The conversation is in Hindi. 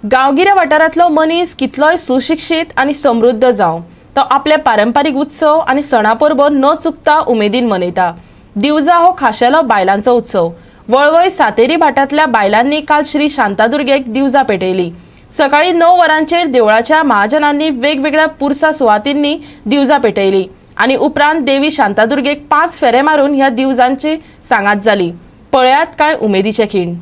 गांवगिऱ्या वाठारांतलो मनीस कितलोय सुशिक्षीत आणि समृद्ध जावं तो आपले पारंपारीक उत्सव आणि सणपरब न चुकता उमेदीन मनयता। दिवजा हो खाशेलो बायलांचो उत्सव। वळवय सातेरी भाटांतल्या बायलांनी काल श्री शांतादुर्गेक दिवजा पेटयली। सकाळी 9 वरांचेर देवळाच्या महाजनांनी वेगवेगळ्या पुरसा सुवातींनी दिवजा पेटयली आणि उपरांत देवी शांतादुर्गेक 5 फेरे मारून ह्या दिवजांची सांगात जाली। पळयात कांय उमेदीचे खीण।